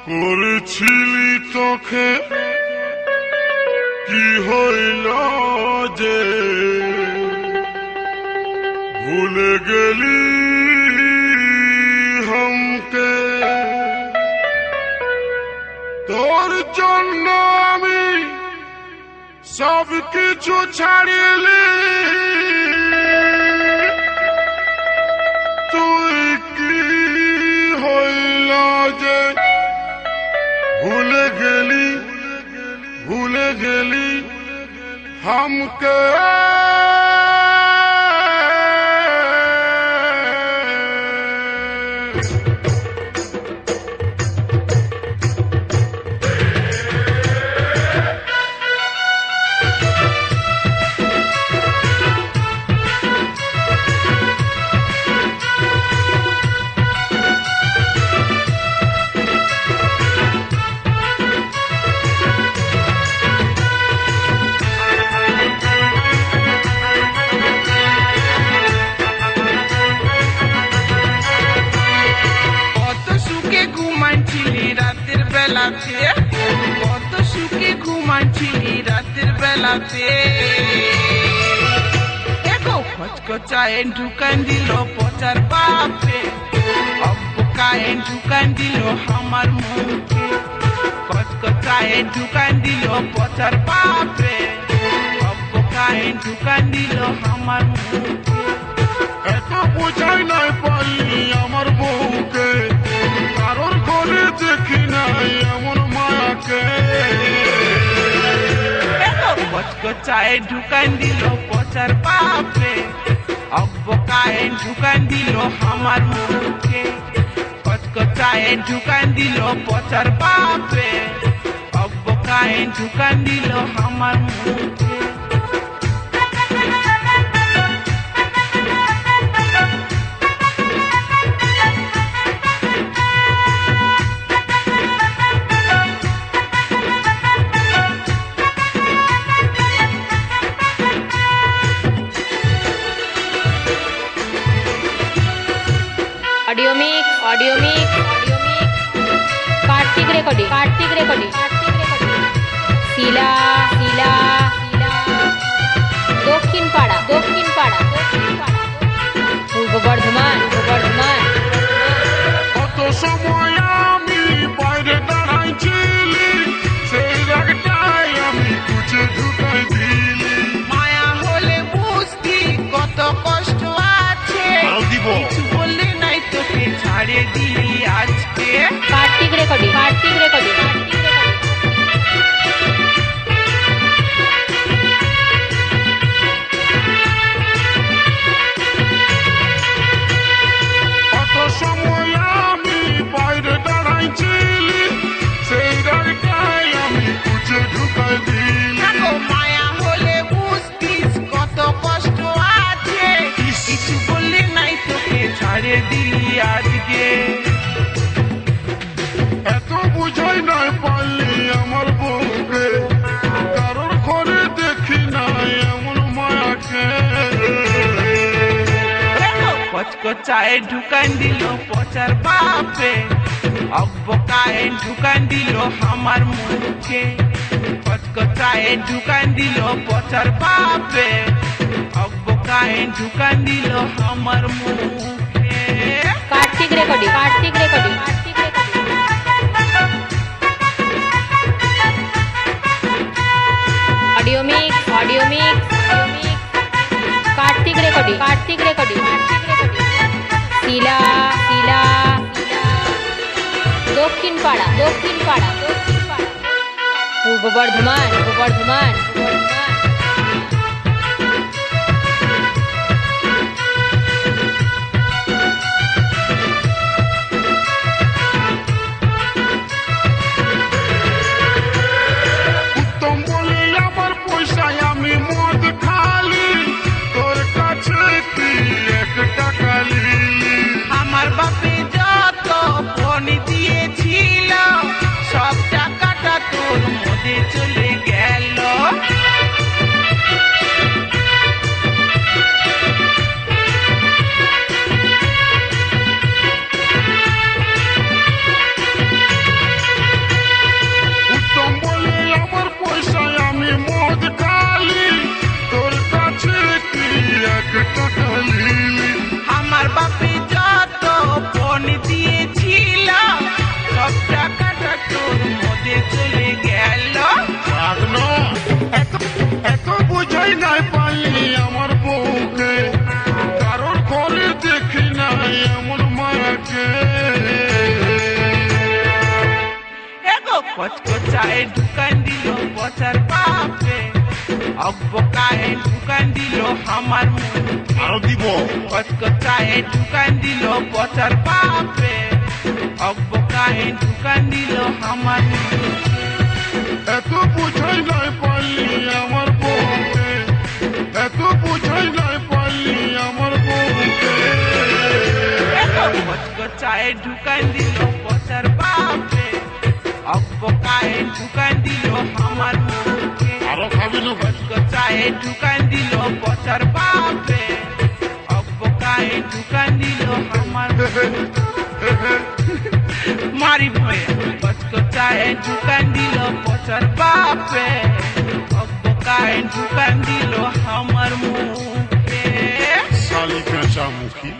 করেছিলি তোকে কি হইল যে ভুলে গেলি हमके তোর জন্য আমি সব কিছু ছাড়িলি তুই কি হইল যে ভুলে গেলি हमके কত সুখে ঘুমাচ্ছিলি রাতের বেলাতে দেখো খচখচায় ঢুকান দিল পচার বাপে অব্বকায় ঢুকান দিল আমার মুখে খচখচায় ঢুকান দিল পচার বাপে অব্বকায় ঢুকান দিল আমার মুখে এত বোঝাই নাই পারলি আমার বউকে কারোর ঘরে দেখি নাই এমন মায়াকে কচকচায় ঢুকান দিল পচার বাপে অব্বকায় ঢুকান দিল আমার মুখে কচকচায় ঢুকান দিল পচার বাপে অব্বকায় ঢুকান দিল আমার মুখে ऑडियो मिक्स कार्तिक रिकॉर्डिंग শিলা দক্ষিণ পাড়া পূর্ব বর্ধমান কত সময় আমি বাইরে দাঁড়াইছিলি সেই রাগটাই আমি খুঁজে ঢুকাই দিলি মায়া হলে বুঝতি কত কষ্ট আছে কিছু বললে নাই তোকে ছাড়ে দিলি আজকে कार्तिक रिकॉर्डिंग কত সময় আমি বাইরে দাঁড়াইছিলি সেই রাগটাই আমি খুঁজে ঢুকাই দিলি মায়া হলে বুঝতিস কত কষ্ট আছে কিছু বললে নাই তোকে ছাড়ে দিলি আজকে এত বুঝাই নাই পারলি আমার বউকে কারোর ঘরে দেখি নাই এমন মায়াকে কচকচায় ঢুকান দিল পচার বাপে অব্বকায় ঢুকান দিল আমার মুখে কচকচায় ঢুকান দিল পচার বাপে অব্বকায় ঢুকান দিল আমার মুখে Kartik recording audio mix Kartik recording শিলা দক্ষিণ পাড়া পূর্ব বর্ধমান উত্তম বলে আমার পয়সায় আমি মদ খালি তোর কাছে কি 1 টাকা লিলি আমার বাপে যত ফোন দিয়েছিল সব টাকাটা তোর মধ্যে চলে গেল কচকচায় ঢুকান দিল পচার বাপে অব্বকায় ঢুকান দিল আমার মুখে আরো দিব কচকচায় ঢুকান দিল পচার বাপে অব্বকায় ঢুকান দিল আমার মুখে এত বুঝাই নাই পারলি আমার বউকে এত বুঝাই নাই পারলি আমার বউকে কচকচায় ঢুকান দিল পচার বাপে অব্বকায় ঢুকান দিল আমার মুখে আরো খাবি না ভাই কচকচায় ঢুকান দিল পচার বাপে অব্বকায় ঢুকান দিল আমার মারি ভয়ে কচকচায় ঢুকান দিল পচার বাপে অব্বকায় ঢুকান দিল আমার মুখে শালি পেঁচা মুখী